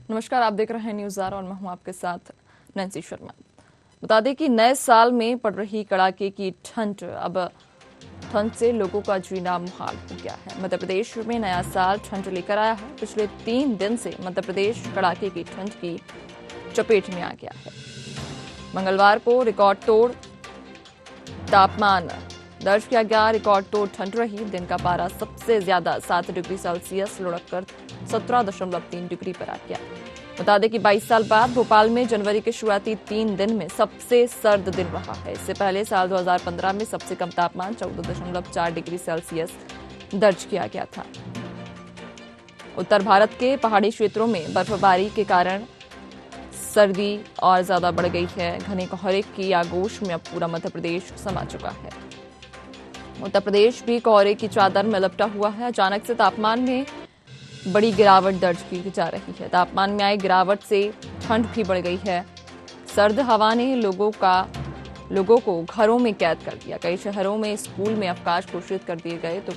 नमस्कार, आप देख रहे हैं न्यूज़ आर और मैं हूं आपके साथ नैन्सी शर्मा। बता दें कि नए साल में पड़ रही कड़ाके की ठंड अब ठंड से लोगों का जीना मुहाल हो गया है। मध्य प्रदेश में नया साल ठंड लेकर आया है। पिछले 3 दिन से मध्य प्रदेश कड़ाके की ठंड की चपेट में आ गया है। मंगलवार को रिकॉर्ड तोड़ तापमान दर्ज किया गया। रिकॉर्ड तोड़ ठंड रही। दिन का पारा सबसे ज्यादा 7 डिग्री सेल्सियस लुढ़ककर 17.3 डिग्री पर आ गया। बता दें कि 22 साल बाद भोपाल में जनवरी के शुरुआती 3 दिन में सबसे सर्द दिन रहा है। इससे पहले साल 2015 में सबसे कम तापमान 14.4 डिग्री सेल्सियस दर्ज किया गया था। उत्तर भारत के पहाड़ी क्षेत्रों में बर्फबारी के कारण सर्दी और ज्यादा बढ़ गई है। घने कोहरे की आगोश में अब पूरा मध्य प्रदेश समा चुका है। उत्तर प्रदेश भी कोहरे की चादर में लपटा हुआ है। अचानक से तापमान में बड़ी गिरावट दर्ज की जा रही है। तापमान में आई गिरावट से ठंड भी बढ़ गई है। सर्द हवा ने लोगों को घरों में कैद कर दिया। कई शहरों में स्कूल में अवकाश घोषित कर दिए गए। तो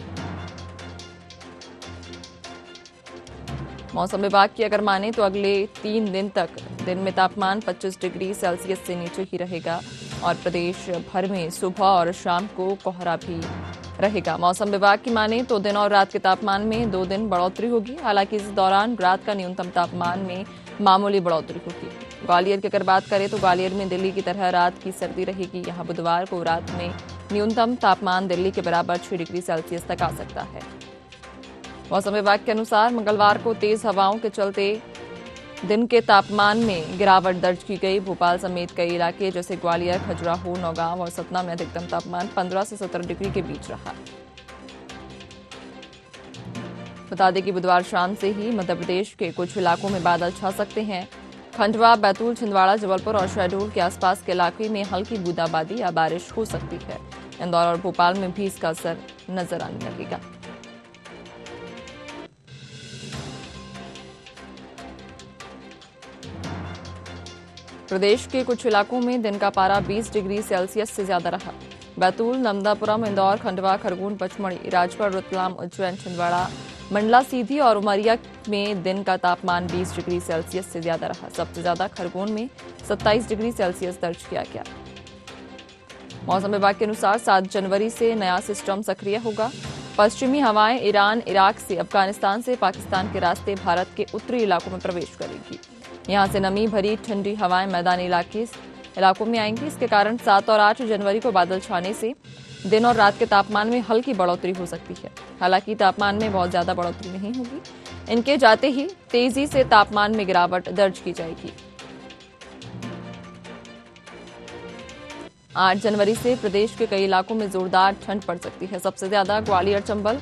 मौसम विभाग की अगर माने तो अगले 3 दिन तक दिन में तापमान 25 डिग्री सेल्सियस से नीचे ही रहेगा और प्रदेश भर में सुबह और शाम को कोहरा भी रहेगा। मौसम विभाग की माने तो दिन और रात के तापमान में 2 दिन बढ़ोतरी होगी। हालांकि इस दौरान रात का न्यूनतम तापमान में मामूली बढ़ोतरी होगी। ग्वालियर की अगर बात करें तो ग्वालियर में दिल्ली की तरह रात की सर्दी रहेगी। यहां बुधवार को रात में न्यूनतम तापमान दिल्ली के बराबर 6 डिग्री सेल्सियस तक आ सकता है। मौसम विभाग के अनुसार मंगलवार को तेज हवाओं के चलते दिन के तापमान में गिरावट दर्ज की गई। भोपाल समेत कई इलाके जैसे ग्वालियर, खजुराहो, नौगांव और सतना में अधिकतम तापमान 15 से 17 डिग्री के बीच रहा। बता दें कि बुधवार शाम से ही मध्य प्रदेश के कुछ इलाकों में बादल छा सकते हैं। खंडवा, बैतूल, छिंदवाड़ा, जबलपुर और शहडोल के आसपास के इलाके में हल्की बूंदाबांदी या बारिश हो सकती है। इंदौर और भोपाल में भी इसका असर नजर आने लगेगा। प्रदेश के कुछ इलाकों में दिन का पारा 20 डिग्री सेल्सियस से ज्यादा रहा। बैतूल, नर्मदापुरम, इंदौर, खंडवा, खरगोन, पचमढ़ी, राजगढ़, रतलाम, उज्जैन, छिंदवाड़ा, मंडला, सीधी और उमरिया में दिन का तापमान 20 डिग्री सेल्सियस से ज्यादा रहा। सबसे ज्यादा खरगोन में 27 डिग्री सेल्सियस दर्ज किया गया। मौसम विभाग के अनुसार 7 जनवरी से नया सिस्टम सक्रिय होगा। पश्चिमी हवाएं ईरान, इराक से, अफगानिस्तान से पाकिस्तान के रास्ते भारत के उत्तरी इलाकों में प्रवेश करेगी। यहां से नमी भरी ठंडी हवाएं मैदानी इलाकों में आएंगी। इसके कारण 7 और 8 जनवरी को बादल छाने से दिन और रात के तापमान में हल्की बढ़ोतरी हो सकती है। हालांकि तापमान में बहुत ज्यादा बढ़ोतरी नहीं होगी। इनके जाते ही तेजी से तापमान में गिरावट दर्ज की जाएगी। 8 जनवरी से प्रदेश के कई इलाकों में जोरदार ठंड पड़ सकती है। सबसे ज्यादा ग्वालियर, चंबल,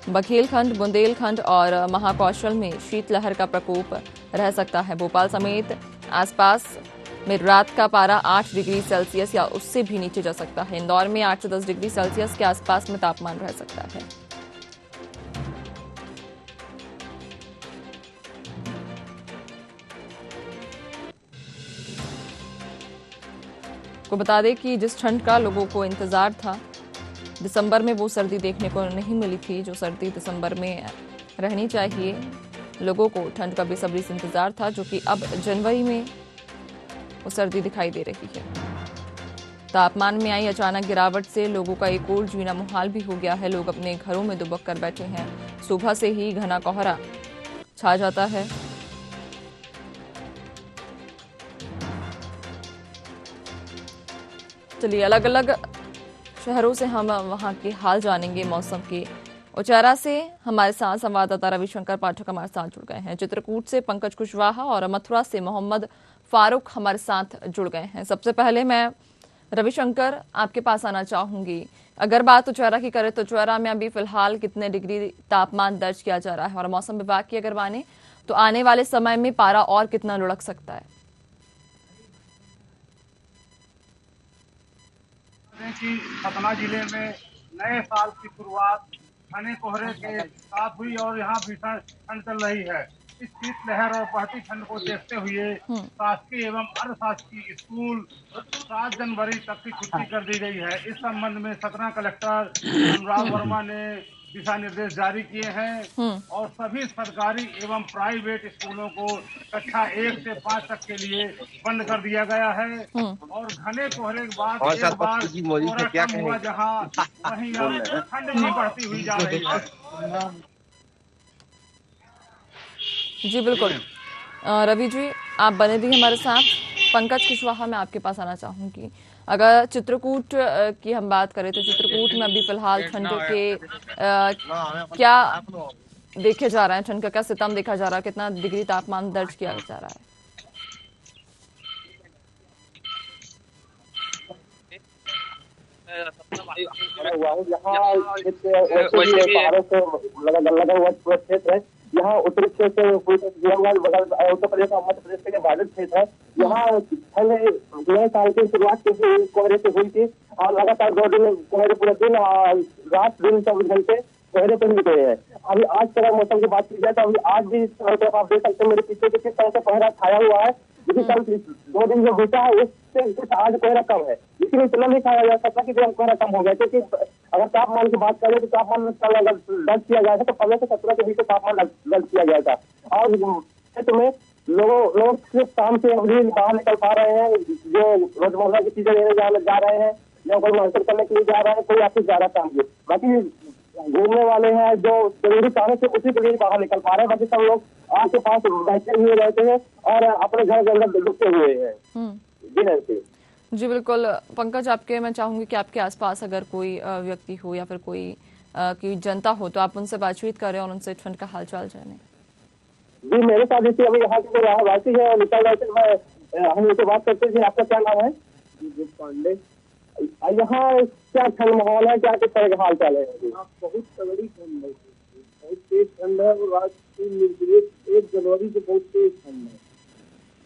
बघेलखंड, बुंदेलखंड और महाकौशल में शीतलहर का प्रकोप रह सकता है। भोपाल समेत आसपास में रात का पारा 8 डिग्री सेल्सियस या उससे भी नीचे जा सकता है। इंदौर में 8 से 10 डिग्री सेल्सियस के आसपास में तापमान रह सकता है। को बता दें कि जिस ठंड का लोगों को इंतजार था, दिसंबर में वो सर्दी देखने को नहीं मिली थी। जो सर्दी दिसंबर में रहनी चाहिए, लोगों को ठंड का बेसब्री से इंतजार था, जो कि अब जनवरी में वो सर्दी दिखाई दे रही है। तापमान में आई अचानक गिरावट से लोगों का एक और जीना मुहाल भी हो गया है। लोग अपने घरों में दुबक कर बैठे हैं। सुबह से ही घना कोहरा छा जाता है। चलिए अलग अलग शहरों से हम वहां के हाल जानेंगे मौसम के। उचारा से हमारे साथ संवाददाता रविशंकर पाठक हमारे साथ जुड़ गए हैं। चित्रकूट से पंकज कुशवाहा और मथुरा से मोहम्मद फारूक हमारे साथ जुड़ गए हैं। सबसे पहले मैं रविशंकर आपके पास आना चाहूंगी। अगर बात उचारा की करें तो उचारा में अभी फिलहाल कितने डिग्री तापमान दर्ज किया जा रहा है और मौसम विभाग की अगर माने तो आने वाले समय में पारा और कितना लुढ़क सकता है? कि सतना जिले में नए साल की शुरुआत घने कोहरे के साथ हुई और यहाँ भीषण ठंड चल रही है। इस शीतलहर और बढ़ती ठंड को देखते हुए शासकीय एवं अर्ध शासकीय स्कूल 7 जनवरी तक की छुट्टी कर दी गई है। इस संबंध में सतना कलेक्टर अनुराग वर्मा ने दिशा निर्देश जारी किए हैं और सभी सरकारी एवं प्राइवेट स्कूलों को कक्षा 1 से 5 तक के लिए बंद कर दिया गया है। और घने कोहरे के बाद एक बार कोहरा कम हुआ जहां वहीं अब ठंड भी बढ़ती हुई जा रही है। जी बिल्कुल। रवि जी, आप बने रहिए हमारे साथ। पंकज कुशवाहा, मैं आपके पास आना चाहूंगी। अगर चित्रकूट की हम बात करें तो चित्रकूट में अभी फिलहाल ठंड के क्या देखे जा रहा है, ठंड का क्या सितम देखा जा रहा है, कितना डिग्री तापमान दर्ज किया जा रहा है? यहाँ उत्तरी क्षेत्र उत्तर प्रदेश और मध्य प्रदेश के बादल क्षेत्र है। यहाँ पहले नए साल की शुरुआत कोहरे से हुई थी और लगातार 2 दिन कोहरे पूरे दिन और रात दिन 24 घंटे कोहरे पर निकले हैं। अभी आज तरह मौसम की बात की जाए तो अभी आज भी तरफ आप देख सकते हैं मेरे पीछे किस तरह से कोहरा छाया हुआ है। इसी तरह 2 दिन जो बीता है उससे आज कोहरा कम है, इसीलिए इतना नहीं कहा जा सकता कि कोहरा कम हो गया, क्योंकि अगर तापमान की बात करें तो तापमान अगर दर्ज किया गया था तो 15 से 17 के बीच तापमान दर्ज किया गया था। और क्षेत्र में लोग सिर्फ शाम से अभी बाहर निकल पा रहे हैं, जो रोजमर्रा की चीजें लेने जा रहे हैं या कोई मार्केट करने के लिए जा रहे हैं, कोई ऑफिस जा रहा है काम के। बाकी घूमने वाले हैं जो जरूरी काम से उसी के लिए बाहर निकल पा रहे हैं, बाकी सब लोग आस के पास बैठे हुए रहते हैं और अपने घर के अंदर डूबते हुए हैं। जी नैन्सी। जी बिल्कुल। पंकज, आपके मैं चाहूंगी कि आपके आसपास अगर कोई व्यक्ति हो या फिर कोई की जनता हो तो आप उनसे बातचीत करें और उनसे ठंड का हालचाल जानें। जी मेरे साथ जैसे अभी यहाँ की जो वासी है निकल रहे थे, मैं हम उनसे बात करते थे। आपका क्या नाम है? पांडे। यहाँ क्या ठंड माहौल है, क्या किस तरह का हाल चाल है? बहुत तगड़ी ठंड है, बहुत तेज ठंड है और आज 1 जनवरी से बहुत तेज ठंड है,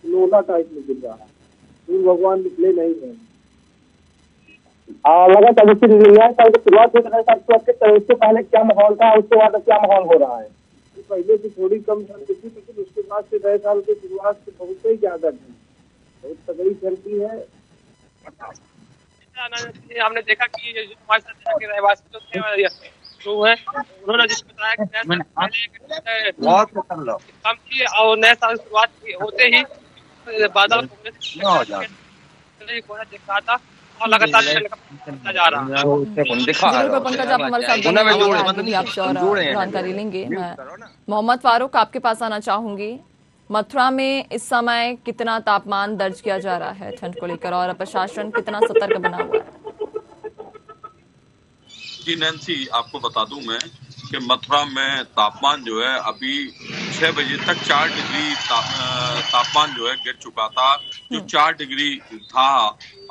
लोला टाइप में गिर रहा है, भगवान निकले नहीं है। लगातार नया साल की शुरुआत उससे पहले क्या माहौल था, उसके बाद क्या माहौल हो रहा है? पहले से थोड़ी कम ठंड थी, लेकिन उसके बाद से नए साल की शुरुआत से बहुत ही ज्यादा ठंड, बहुत तगड़ी ठंडी है। हमने देखा कि हमारे साथ के रहवासी जो थे जो है उन्होंने जिस बताया कि बहुत कम थी और नए साल की शुरुआत होते ही बादल कोहरा दिख रहा था और लगातार जा रहा है। पंकज, आप हमारे साथ आपसे और जानकारी लेंगे। मैं मोहम्मद फारूक आपके पास आना चाहूंगी। मथुरा में इस समय कितना तापमान दर्ज किया जा रहा है ठंड को लेकर और प्रशासन कितना सतर्क बना हुआ है? जी नैन्सी, आपको बता दूं मैं कि मथुरा में तापमान जो है अभी 6 बजे तक 4 डिग्री तापमान जो है गिर चुका था, जो 4 डिग्री था।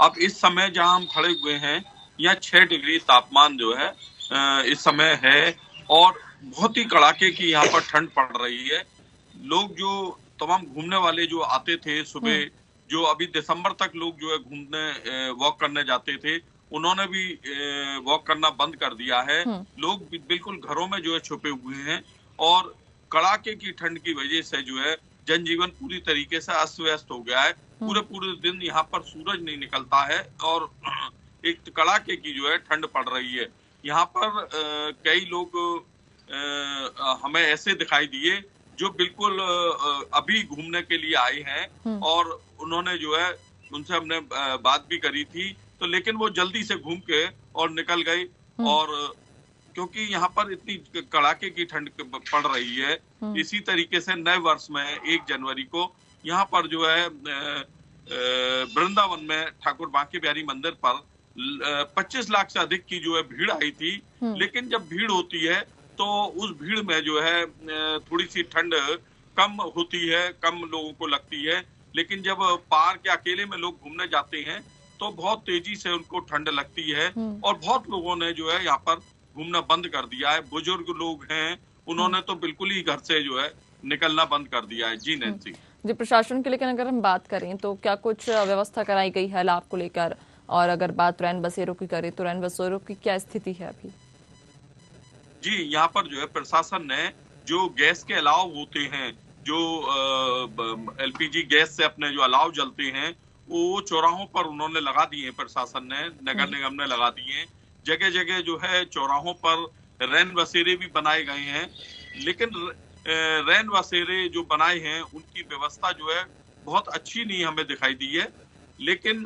अब इस समय जहां हम खड़े हुए हैं यहाँ 6 डिग्री तापमान जो है इस समय है और बहुत ही कड़ाके की यहाँ पर ठंड पड़ रही है। लोग जो तमाम घूमने वाले जो आते थे सुबह, जो अभी दिसंबर तक लोग जो है घूमने वॉक करने जाते थे, उन्होंने भी वॉक करना बंद कर दिया है। लोग बिल्कुल घरों में जो है छुपे हुए हैं और कड़ाके की ठंड की वजह से जो है जनजीवन पूरी तरीके से अस्त व्यस्त हो गया है। पूरे दिन यहाँ पर सूरज नहीं निकलता है और एक कड़ाके की जो है ठंड पड़ रही है। यहाँ पर कई लोग हमें ऐसे दिखाई दिए जो बिल्कुल अभी घूमने के लिए आए हैं और उन्होंने जो है उनसे हमने बात भी करी थी, तो लेकिन वो जल्दी से घूम के और निकल गए। और क्योंकि यहाँ पर इतनी कड़ाके की ठंड पड़ रही है, इसी तरीके से नए वर्ष में 1 जनवरी को यहाँ पर जो है वृंदावन में ठाकुर बांके बिहारी मंदिर पर 25 लाख से अधिक की जो है भीड़ आई थी। लेकिन जब भीड़ होती है तो उस भीड़ में जो है थोड़ी सी ठंड कम होती है, कम लोगों को लगती है। लेकिन जब पार्क या अकेले में लोग घूमने जाते हैं तो बहुत तेजी से उनको ठंड लगती है और बहुत लोगों ने जो है यहाँ पर घूमना बंद कर दिया है। बुजुर्ग लोग हैं, उन्होंने तो बिल्कुल ही घर से जो है निकलना बंद कर दिया है। जी नैन्सी। जी, प्रशासन के लेकर अगर हम बात करें तो क्या कुछ व्यवस्था कराई गई है लाभ को लेकर, और अगर बात रैन बसेरों की करें तो रैन बसेरों की क्या स्थिति है अभी? जी, यहाँ पर जो है प्रशासन ने जो गैस के अलाव होते हैं, जो एलपीजी गैस से अपने जो अलाव जलते हैं, वो चौराहों पर उन्होंने लगा दिए हैं। प्रशासन ने, नगर निगम ने लगा दिए हैं। जगह जगह जो है चौराहों पर रैन बसेरे भी बनाए गए हैं, लेकिन रैन बसेरे जो बनाए हैं उनकी व्यवस्था जो है बहुत अच्छी नहीं हमें दिखाई दी है। लेकिन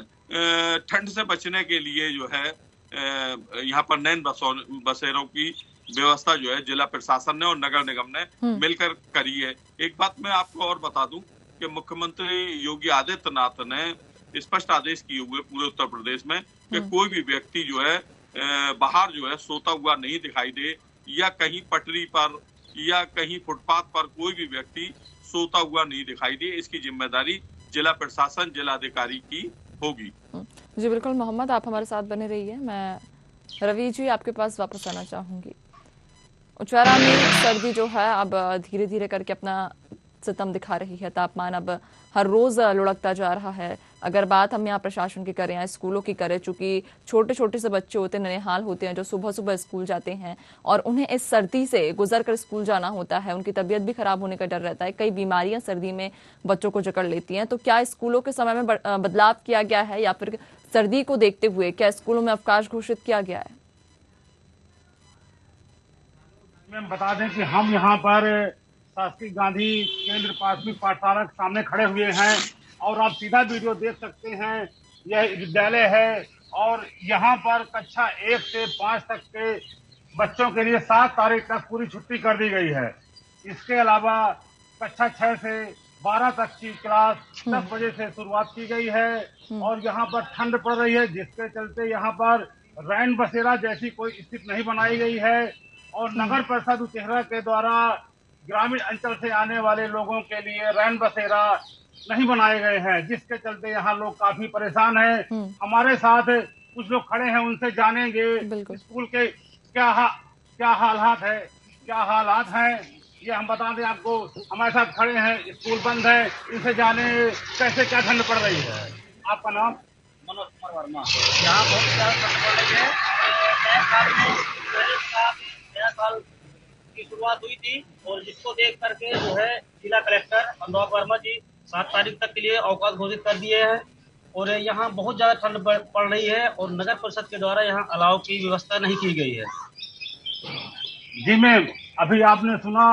ठंड से बचने के लिए जो है यहाँ पर रैन बसेरों की व्यवस्था जो है जिला प्रशासन ने और नगर निगम ने मिलकर करी है। एक बात मैं आपको और बता दूं कि मुख्यमंत्री योगी आदित्यनाथ ने स्पष्ट आदेश किए हुए पूरे उत्तर प्रदेश में कि कोई भी व्यक्ति जो है बाहर जो है सोता हुआ नहीं दिखाई दे, या कहीं पटरी पर या कहीं फुटपाथ पर कोई भी व्यक्ति सोता हुआ नहीं दिखाई दे। इसकी जिम्मेदारी जिला प्रशासन, जिला अधिकारी की होगी। जी बिल्कुल मोहम्मद, आप हमारे साथ बने रहिए। मैं रवि जी आपके पास वापस आना चाहूंगी। उचवारा में सर्दी जो है अब धीरे धीरे करके अपना सितम दिखा रही है। तापमान अब हर रोज लुढ़कता जा रहा है। अगर बात हम यहाँ प्रशासन की करें या स्कूलों की करें, चूंकि छोटे छोटे से बच्चे होते हैं, ननिहाल होते हैं, जो सुबह सुबह स्कूल जाते हैं और उन्हें इस सर्दी से गुजर कर स्कूल जाना होता है, उनकी तबीयत भी खराब होने का डर रहता है। कई बीमारियां सर्दी में बच्चों को जकड़ लेती हैं। तो क्या स्कूलों के समय में बदलाव किया गया है या फिर सर्दी को देखते हुए क्या स्कूलों में अवकाश घोषित किया गया है? मैं बता दें कि हम यहाँ पर शासकीय गांधी केंद्र प्राथमिक पाठशाला के सामने खड़े हुए हैं और आप सीधा वीडियो देख सकते हैं। यह विद्यालय है और यहाँ पर कक्षा 1 से 5 तक के बच्चों के लिए 7 तारीख तक पूरी छुट्टी कर दी गई है। इसके अलावा कक्षा 6 से 12 तक की क्लास 10 बजे से शुरुआत की गई है और यहाँ पर ठंड पड़ रही है, जिसके चलते यहाँ पर रैन बसेरा जैसी कोई स्थिति नहीं बनाई गई है और नगर परिषद उचेहरा के द्वारा ग्रामीण अंचल से आने वाले लोगों के लिए रैन बसेरा नहीं बनाए गए हैं, जिसके चलते यहाँ लोग काफी परेशान हैं। हमारे साथ कुछ लोग खड़े हैं, उनसे जानेंगे स्कूल के क्या हालात हैं। ये हम बता दें आपको, हमारे साथ खड़े हैं, स्कूल बंद है, इनसे जाने कैसे क्या ठंड पड़ रही है। आपका नाम? मनोज कुमार वर्मा। यहाँ बहुत ज्यादा ठंड पड़ रही है। नया साल की शुरुआत हुई थी और जिसको देख करके जो है जिला कलेक्टर अनुराग वर्मा जी 7 तारीख तक के लिए अवकाश घोषित कर दिए हैं और यहाँ बहुत ज्यादा ठंड पड़ रही है और नगर परिषद के द्वारा यहाँ अलाव की व्यवस्था नहीं की गई है। जी मैम, अभी आपने सुना,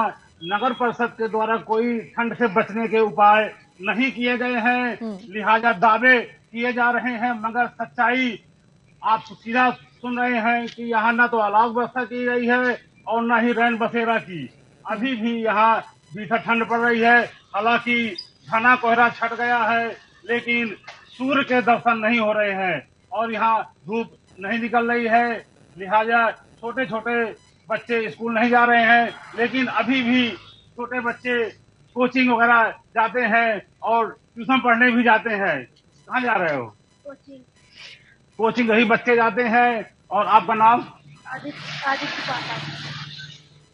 नगर परिषद के द्वारा कोई ठंड से बचने के उपाय नहीं किए गए हैं, लिहाजा दावे किए जा रहे हैं, मगर सच्चाई आप सीधा सुन रहे हैं कि यहाँ न तो अलाव व्यवस्था की गई है और न ही रैन बसेरा की। अभी भी यहाँ भीषण ठंड पड़ रही है। हालांकि घना कोहरा छट गया है, लेकिन सूर्य के दर्शन नहीं हो रहे हैं और यहाँ धूप नहीं निकल रही है, लिहाजा छोटे छोटे बच्चे स्कूल नहीं जा रहे हैं। लेकिन अभी भी छोटे बच्चे कोचिंग वगैरह जाते हैं और ट्यूशन पढ़ने भी जाते हैं। कहाँ जा रहे हो? कोचिंग ही बच्चे जाते हैं। और आपका नाम? आदित्य।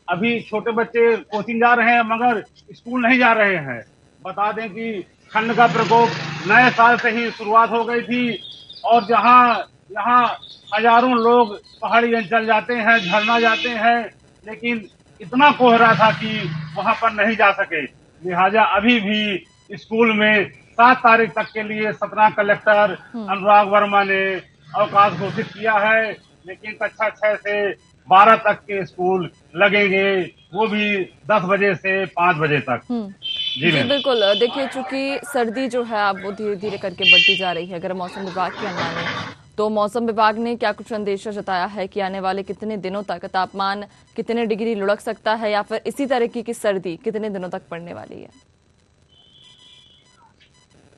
अभी छोटे बच्चे कोचिंग जा रहे हैं मगर स्कूल नहीं जा रहे हैं। बता दें कि ठंड का प्रकोप नए साल से ही शुरुआत हो गई थी और यहाँ हजारों लोग पहाड़ी अंचल जाते हैं, झरना जाते हैं, लेकिन इतना कोहरा था कि वहां पर नहीं जा सके। लिहाजा अभी भी स्कूल में 7 तारीख तक के लिए सतना कलेक्टर अनुराग वर्मा ने अवकाश घोषित किया है, लेकिन कक्षा 6 से 12 तक के स्कूल लगेंगे, वो भी 10 बजे से 5 बजे तक। जी बिल्कुल। देखिए, चूंकि सर्दी जो है अब वो धीरे धीरे करके बढ़ती जा रही है। अगर मौसम विभाग की अनुमाने, तो मौसम विभाग ने क्या कुछ अंदेशा जताया है कि आने वाले कितने दिनों तक तापमान कितने डिग्री लुढ़क सकता है या फिर इसी तरह की सर्दी कितने दिनों तक पड़ने वाली है?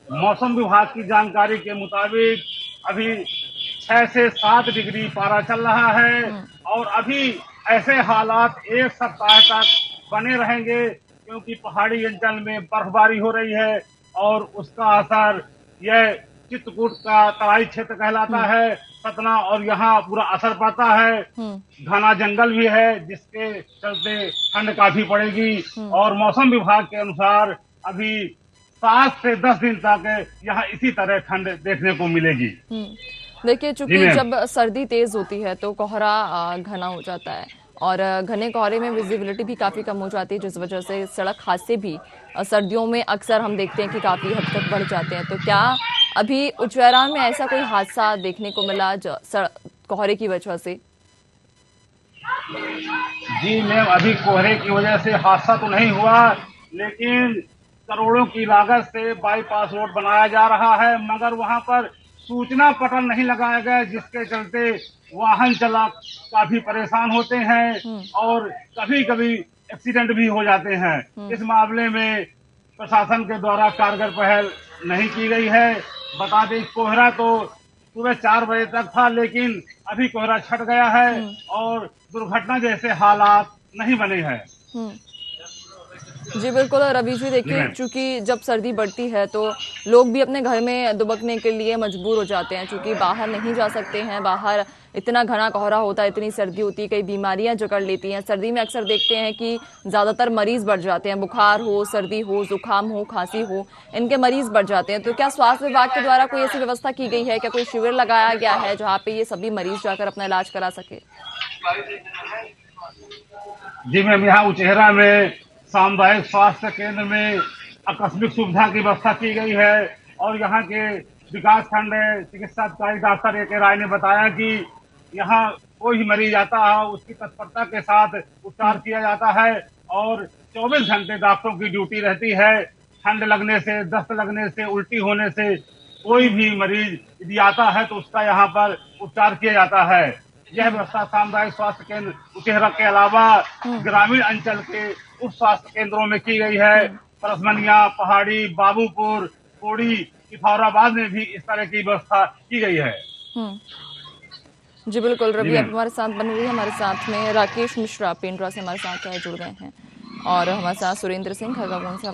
मौसम विभाग की जानकारी के मुताबिक अभी 6 से 7 डिग्री पारा चल रहा है और अभी ऐसे हालात 1 सप्ताह तक बने रहेंगे, क्योंकि पहाड़ी अंचल में बर्फबारी हो रही है और उसका असर यह चित्रकूट का तराई क्षेत्र कहलाता है, सतना, और यहाँ पूरा असर पड़ता है। घना जंगल भी है, जिसके चलते ठंड काफी पड़ेगी और मौसम विभाग के अनुसार अभी 7 से 10 दिन तक यहाँ इसी तरह ठंड देखने को मिलेगी। देखिए, चूंकि जब सर्दी तेज होती है तो कोहरा घना हो जाता है और घने कोहरे में विजिबिलिटी भी काफी कम हो जाती है, जिस वजह से सड़क हादसे भी सर्दियों में अक्सर हम देखते हैं कि काफी हद तक बढ़ जाते हैं। तो क्या अभी उचवैरा में ऐसा कोई हादसा देखने को मिला कोहरे की वजह से? जी मैम, अभी कोहरे की वजह से हादसा तो नहीं हुआ, लेकिन करोड़ों की लागत से बाईपास रोड बनाया जा रहा है, मगर वहां पर सूचना पटल नहीं लगाया गया, जिसके चलते वाहन चालक काफी परेशान होते हैं और कभी कभी एक्सीडेंट भी हो जाते हैं। इस मामले में प्रशासन के द्वारा कारगर पहल नहीं की गई है। बता दें, कोहरा तो सुबह 4 बजे तक था, लेकिन अभी कोहरा छट गया है और दुर्घटना जैसे हालात नहीं बने हैं। जी बिल्कुल। और रवि जी देखिए, चूंकि जब सर्दी बढ़ती है तो लोग भी अपने घर में दुबकने के लिए मजबूर हो जाते हैं, चूंकि बाहर नहीं जा सकते हैं। बाहर इतना घना कोहरा होता है, इतनी सर्दी होती है, कई बीमारियां जकड़ लेती हैं। सर्दी में अक्सर देखते हैं कि ज्यादातर मरीज बढ़ जाते हैं, बुखार हो, सर्दी हो, जुकाम हो, खांसी हो, इनके मरीज बढ़ जाते हैं। तो क्या स्वास्थ्य विभाग के द्वारा कोई ऐसी व्यवस्था की गई है? क्या कोई शिविर लगाया गया है जहाँ पे ये सभी मरीज जाकर अपना इलाज करा सके? जी मैम, यहाँ उचेहरा में सामुदायिक स्वास्थ्य केंद्र में आकस्मिक सुविधा की व्यवस्था की गई है और यहाँ के विकास खंड चिकित्सा अधिकारी डॉक्टर ए के राय ने बताया कि यहाँ कोई भी मरीज आता है, उसकी तत्परता के साथ उपचार किया जाता है और 24 घंटे डॉक्टरों की ड्यूटी रहती है। ठंड लगने से, दस्त लगने से, उल्टी होने से कोई भी मरीज यदि आता है तो उसका यहाँ पर उपचार किया जाता है। यह व्यवस्था सामुदायिक स्वास्थ्य केंद्र उचेहरा के अलावा ग्रामीण अंचल के उप स्वास्थ्य केंद्रों में की गई है। परसमनिया, पहाड़ी, बाबूपुर, कोड़ी, पिथौराबाद में भी इस तरह की व्यवस्था की गई है। जी बिल्कुल। रवि आप हमारे साथ बने रही, हमारे साथ में राकेश मिश्रा पेंड्रा से हमारे साथ जुड़ गए हैं और हमारे साथ सुरेंद्र सिंह खरगावन से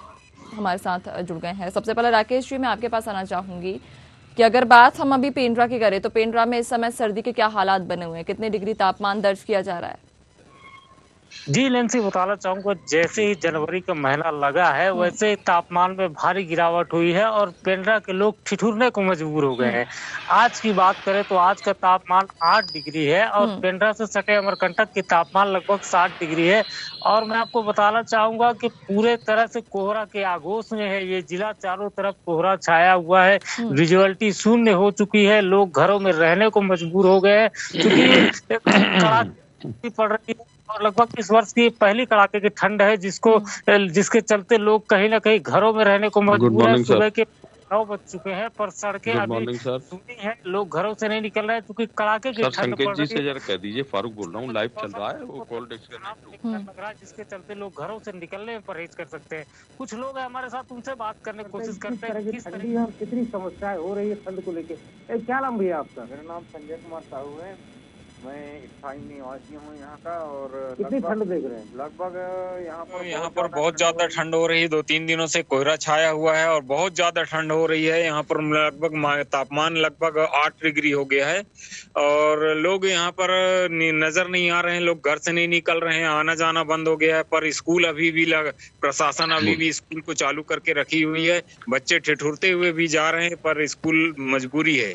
हमारे साथ जुड़ गए हैं। सबसे पहले राकेश जी, मैं आपके पास आना चाहूंगी कि अगर बात हम अभी पेंड्रा की करें तो पेंड्रा में इस समय सर्दी के क्या हालात बने हुए हैं? कितने डिग्री तापमान दर्ज किया जा रहा है? जी नैन्सी, बताना चाहूंगा, जैसे ही जनवरी का महीना लगा है वैसे ही तापमान में भारी गिरावट हुई है और पेंड्रा के लोग ठिठुरने को मजबूर हो गए हैं। आज की बात करें तो आज का तापमान 8 डिग्री है और पेंड्रा से सटे अमरकंटक की तापमान लगभग 7 डिग्री है। और मैं आपको बताना चाहूंगा कि पूरे तरह से कोहरा के आगोश में है ये जिला, चारों तरफ कोहरा छाया हुआ है, विजुअलिटी शून्य हो चुकी है, लोग घरों में रहने को मजबूर हो गए हैं क्योंकि कड़ाके पड़ रही है और लगभग इस वर्ष की पहली कड़ाके की ठंड है जिसके चलते लोग कहीं ना कहीं घरों में रहने को मजबूर है। सुबह के 9 बज चुके हैं पर सड़कें अभी सूनी है, लोग घरों से नहीं निकल रहे हैं क्योंकि कड़ाके की ठंड पड़ रही है। से जरा कह दीजिए, फारूक बोल रहा हूँ, लाइव चल रहा है, वो कॉल लग रहा है जिसके चलते लोग घरों से निकलने में परहेज कर सकते हैं। कुछ लोग हैं हमारे साथ, उनसे बात करने की कोशिश करते हैं किस तरह और कितनी समस्याएं हो रही है ठंड को लेकर। क्या नाम भैया आपका? मेरा नाम संजय कुमार साहू है, मैं स्थायी निवासी हूँ यहाँ का। और कितनी ठंड देख रहे हैं? लगभग यहाँ पर बहुत ज्यादा ठंड हो रही है। 2-3 दिनों से कोहरा छाया हुआ है और बहुत ज्यादा ठंड हो रही है। यहाँ पर लगभग तापमान लगभग 8 डिग्री हो गया है और लोग यहाँ पर नजर नहीं आ रहे हैं, लोग घर से नहीं निकल रहे हैं, आना जाना बंद हो गया है। पर स्कूल अभी भी प्रशासन अभी भी स्कूल को चालू करके रखी हुई है, बच्चे ठिठुरते हुए भी जा रहे हैं पर स्कूल मजबूरी है।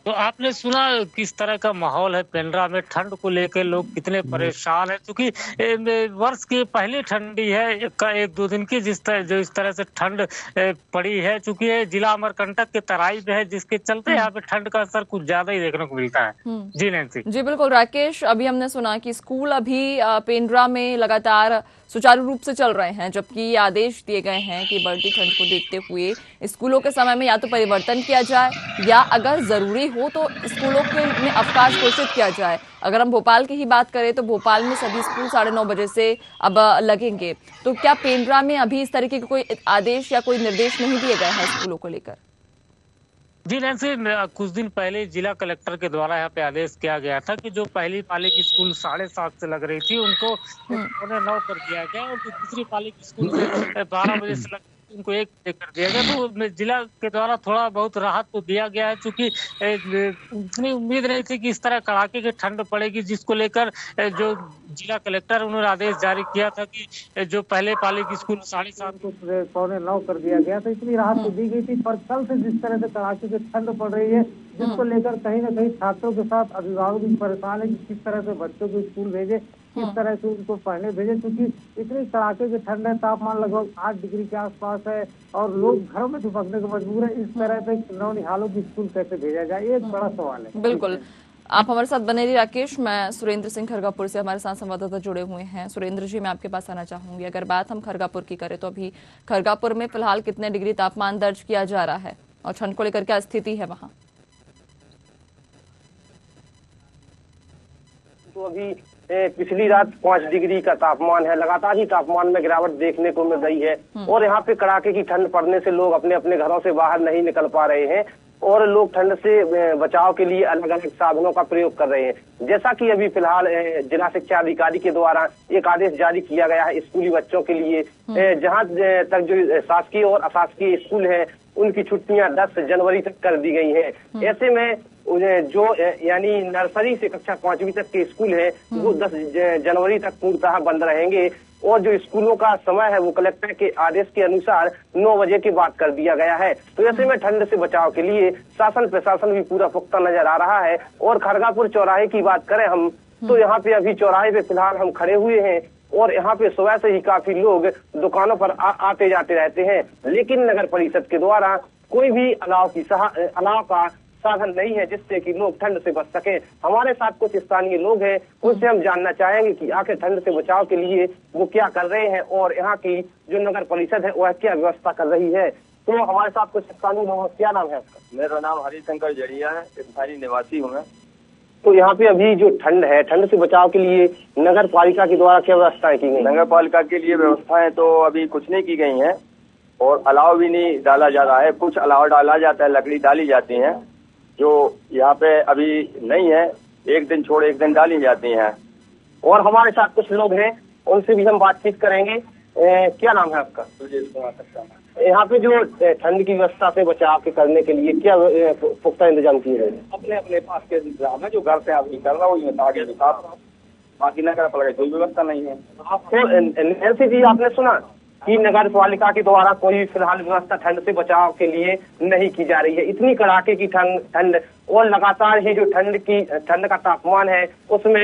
तो आपने सुना किस तरह का माहौल है पेंड्रा में, ठंड को लेकर लोग कितने परेशान हैं क्योंकि वर्ष की पहली ठंडी है 1-2 दिन की इस तरह से ठंड पड़ी है। चूंकि ये जिला अमरकंटक के तराई पे है जिसके चलते यहाँ पे ठंड का असर कुछ ज्यादा ही देखने को मिलता है। जी नैन्सी। जी बिल्कुल राकेश, अभी हमने सुना कि स्कूल अभी पेंड्रा में लगातार सुचारू रूप से चल रहे हैं, जबकि आदेश दिए गए हैं कि बढ़ती ठंड को देखते हुए स्कूलों के समय में या तो परिवर्तन किया जाए या अगर जरूरी हो तो स्कूलों के में अवकाश घोषित किया जाए। अगर हम भोपाल की ही बात करें तो भोपाल में सभी स्कूल 9:30 बजे से अब लगेंगे। तो क्या पेंड्रा में अभी इस तरीके के कोई आदेश या कोई निर्देश नहीं दिए गए हैं स्कूलों को लेकर? जी नैन्सी, कुछ दिन पहले जिला कलेक्टर के द्वारा यहाँ पे आदेश किया गया था कि जो पहली पाली की स्कूल 7:30 से लग रही थी उनको 9:15 कर दिया गया और जो दूसरी पाली की स्कूल 12 बजे से लग उनको 1 बजे कर दिया गया। तो जिला के द्वारा थोड़ा बहुत राहत तो दिया गया है क्योंकि इतनी उम्मीद नहीं थी कि इस तरह कड़ाके की ठंड पड़ेगी, जिसको लेकर जो जिला कलेक्टर उन्होंने आदेश जारी किया था कि जो पहले पाली की स्कूल 7:30 को 9:15 कर दिया गया था। इतनी राहत तो दी गई थी पर कल से जिस तरह से कड़ाके की ठंड पड़ रही है जिसको लेकर कहीं ना कहीं छात्रों के साथ अभिभावक भी परेशान है कि किस तरह से बच्चों को स्कूल भेजे, किस तरह से उनको पढ़ने भेजे, क्योंकि इतनी कड़ाके की ठंड है, तापमान लगभग 8 डिग्री के आसपास है और लोग घरों में दुबकने को मजबूर है। इस तरह से नौनिहालों की स्कूल कैसे भेजा जाए, एक बड़ा सवाल है। बिल्कुल आप हमारे साथ बने रहिए राकेश। मैं सुरेंद्र सिंह खरगापुर से, हमारे साथ संवाददाता जुड़े हुए हैं। सुरेंद्र जी, मैं आपके पास आना चाहूंगी। अगर बात हम खरगापुर की करें तो अभी खरगापुर में फिलहाल कितने डिग्री तापमान दर्ज किया जा रहा है और ठंड को लेकर क्या स्थिति है वहां? तो अभी पिछली रात 5 डिग्री का तापमान है। लगातार ही तापमान में गिरावट देखने को मिल रही है और यहाँ पे कड़ाके की ठंड पड़ने से लोग अपने अपने घरों से बाहर नहीं निकल पा रहे हैं और लोग ठंड से बचाव के लिए अलग अलग साधनों का प्रयोग कर रहे हैं। जैसा कि अभी फिलहाल जिला शिक्षा अधिकारी के द्वारा एक आदेश जारी किया गया है स्कूली बच्चों के लिए, जहां तक जो शासकीय और अशासकीय स्कूल है उनकी छुट्टियां 10 जनवरी तक कर दी गई है। ऐसे में जो यानी नर्सरी से कक्षा 5वीं तक के स्कूल है वो 10 जनवरी तक पूर्णतः बंद रहेंगे और जो स्कूलों का समय है वो कलेक्टर के आदेश के अनुसार 9 बजे के बाद कर दिया गया है। तो ऐसे में ठंड से बचाव के लिए शासन प्रशासन भी पूरा पुख्ता नजर आ रहा है। और खरगापुर चौराहे की बात करें हम तो यहाँ पे अभी चौराहे पे फिलहाल हम खड़े हुए हैं और यहाँ पे सुबह से ही काफी लोग दुकानों पर आते जाते रहते हैं, लेकिन नगर परिषद के द्वारा कोई भी अलाव का साधन नहीं है जिससे कि लोग ठंड से बच सके। हमारे साथ कुछ स्थानीय लोग हैं, उनसे हम जानना चाहेंगे कि आखिर ठंड से बचाव के लिए वो क्या कर रहे हैं और यहाँ की जो नगर परिषद है वह क्या व्यवस्था कर रही है। तो हमारे साथ कुछ स्थानीय लोग, क्या नाम है आपका? मेरा नाम हरिशंकर जड़िया है, स्थानीय निवासी हूँ मैं। तो यहाँ पे अभी जो ठंड है, ठंड से बचाव के लिए नगर पालिका के द्वारा क्या व्यवस्थाएं की गई? नगर पालिका के लिए व्यवस्थाएं तो अभी कुछ नहीं की गई हैं और अलाव भी नहीं डाला जा रहा है। कुछ अलाव डाला जाता है, लकड़ी डाली जाती है जो यहाँ पे अभी नहीं है, एक दिन छोड़ एक दिन डाली जाती हैं। और हमारे साथ कुछ लोग हैं, उनसे भी हम बातचीत करेंगे। क्या नाम है आपका? यहाँ पे जो ठंड की व्यवस्था से बचाव के करने के लिए क्या पुख्ता इंतजाम किए गए? अपने अपने पास के इंतजाम है, जो घर से आदमी कर रहा है वही आगे बता, बाकी नगर पालिका कोई व्यवस्था नहीं है। तो नैन्सी जी, आपने सुना कि नगर पालिका के द्वारा कोई फिलहाल व्यवस्था ठंड से बचाव के लिए नहीं की जा रही है। इतनी कड़ाके की ठंड और लगातार ही जो ठंड का तापमान है उसमें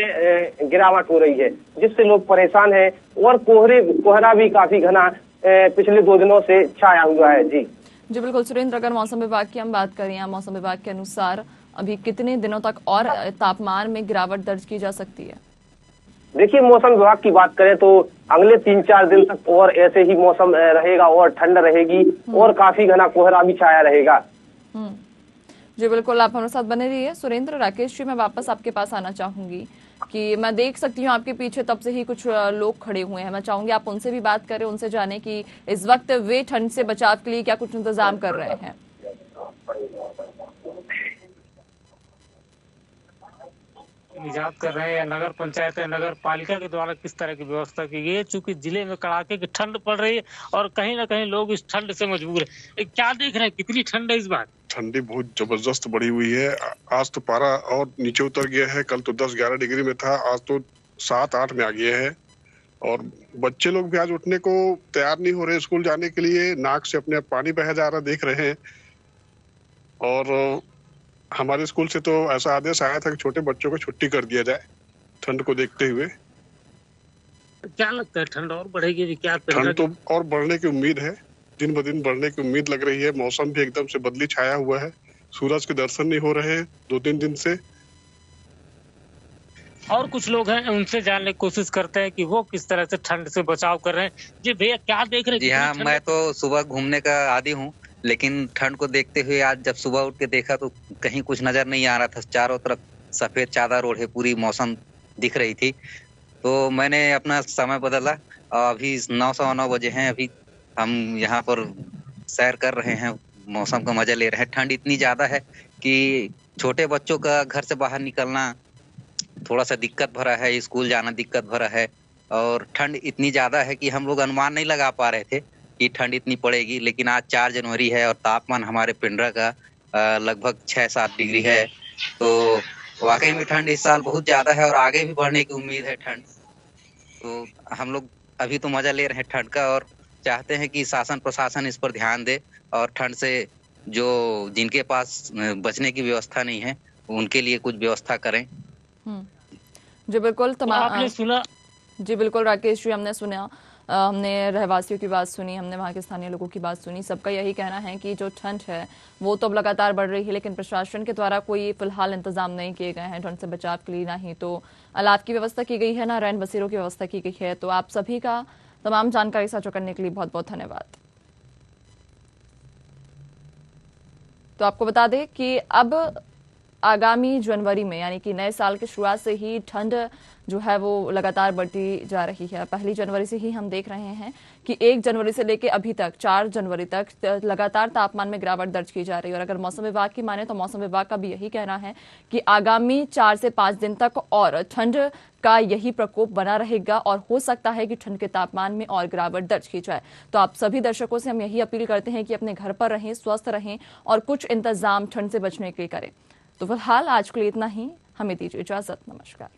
गिरावट हो रही है जिससे लोग परेशान हैं और कोहरा भी काफी घना पिछले 2 दिनों से छाया हुआ है। जी बिल्कुल सुरेंद्र, अगर मौसम विभाग की हम बात करें, मौसम विभाग के अनुसार अभी कितने दिनों तक और तापमान में गिरावट दर्ज की जा सकती है? देखिए, मौसम विभाग की बात करें तो अगले 3-4 दिन तक और ऐसे ही मौसम रहेगा और ठंड रहेगी और काफी घना कोहरा भी छाया रहेगा। जी बिल्कुल, आप हमारे साथ बने रहिए। सुरेंद्र, राकेश जी, मैं वापस आपके पास आना चाहूंगी कि मैं देख सकती हूँ आपके पीछे तब से ही कुछ लोग खड़े हुए हैं। मैं चाहूंगी आप उनसे भी बात करें, उनसे जाने कि इस वक्त वे ठंड से बचाव के लिए क्या कुछ इंतजाम कर रहे हैं। निजात कर रहे हैं नगर पंचायत नगर पालिका के द्वारा किस तरह की व्यवस्था की गई है, चूंकि जिले में कड़ाके की ठंड पड़ रही है और कहीं ना कहीं लोग इस ठंड से मजबूर है। क्या देख रहे हैं, कितनी ठंड है इस बार? ठंडी बहुत जबरदस्त बढ़ी हुई है। आज तो पारा और नीचे उतर गया है, कल तो 10-11 डिग्री में था, आज तो 7-8 में आ गया है। और बच्चे लोग भी आज उठने को तैयार नहीं हो रहे स्कूल जाने के लिए, नाक से अपने पानी बह जा रहा देख रहे हैं। और हमारे स्कूल से तो ऐसा आदेश आया था कि छोटे बच्चों को छुट्टी कर दिया जाए ठंड को देखते हुए। क्या लगता है, ठंड और बढ़ेगी? क्या ठंड तो और बढ़ने की उम्मीद है, दिन ब दिन बढ़ने की उम्मीद लग रही है। मौसम भी एकदम से बदली छाया हुआ है, सूरज के दर्शन नहीं हो रहे हैं 2-3 दिन से। और कुछ लोग हैं, उनसे जानने की कोशिश करते हैं कि वो किस तरह से ठंड से बचाव कर रहे हैं। जी भैया, क्या देख रहे हैं? जी हाँ, मैं तो सुबह घूमने का आदी हूँ, लेकिन ठंड को देखते हुए आज जब सुबह उठ के देखा तो कहीं कुछ नजर नहीं आ रहा था। चारों तरफ सफेद चादर ओढ़े पूरी मौसम दिख रही थी। तो मैंने अपना समय बदला, अभी 9:15 बजे हैं, अभी हम यहाँ पर सैर कर रहे हैं, मौसम का मजा ले रहे हैं। ठंड इतनी ज्यादा है कि छोटे बच्चों का घर से बाहर निकलना थोड़ा सा दिक्कत भरा है, स्कूल जाना दिक्कत भरा है। और ठंड इतनी ज्यादा है कि हम लोग अनुमान नहीं लगा पा रहे थे कि ठंड इतनी पड़ेगी। लेकिन आज 4 जनवरी है और तापमान हमारे पिंडरा का लगभग 6-7 डिग्री है। तो वाकई में ठंड इस साल बहुत ज्यादा है और आगे भी बढ़ने की उम्मीद है ठंड। तो हम लोग अभी तो मजा ले रहे हैं ठंड का और चाहते हैं कि शासन प्रशासन इस पर ध्यान दे और ठंड से जो जिनके पास बचने की व्यवस्था नहीं है उनके लिए कुछ व्यवस्था करें। जी बिल्कुल, आपने सुना? जी बिल्कुल राकेश जी, हमने सुना हमने रहवासियों की बात सुनी, हमने वहाँ के स्थानीय लोगों की बात सुनी। सबका यही कहना है कि जो ठंड है वो तो अब लगातार बढ़ रही है, लेकिन प्रशासन के द्वारा कोई फिलहाल इंतजाम नहीं किए गए हैं ठंड से बचाव के लिए। ना ही तो अलाव की व्यवस्था की गई है, ना रैन बसेरों की व्यवस्था की गई है। तो आप सभी का तमाम जानकारी साझा करने के लिए बहुत बहुत धन्यवाद। तो आपको बता दें कि अब आगामी जनवरी में यानी कि नए साल की शुरुआत से ही ठंड जो है वो लगातार बढ़ती जा रही है। 1 जनवरी से ही हम देख रहे हैं कि 1 जनवरी से लेकर अभी तक 4 जनवरी तक लगातार तापमान में गिरावट दर्ज की जा रही है। और अगर मौसम विभाग की माने तो मौसम विभाग का भी यही कहना है कि आगामी 4 से 5 दिन तक और ठंड का यही प्रकोप बना रहेगा और हो सकता है कि ठंड के तापमान में और गिरावट दर्ज की जाए। तो आप सभी दर्शकों से हम यही अपील करते हैं कि अपने घर पर रहें, स्वस्थ रहें और कुछ इंतजाम ठंड से बचने के लिए करें। तो फिलहाल आज के लिए इतना ही, हमें दीजिए इजाजत। नमस्कार।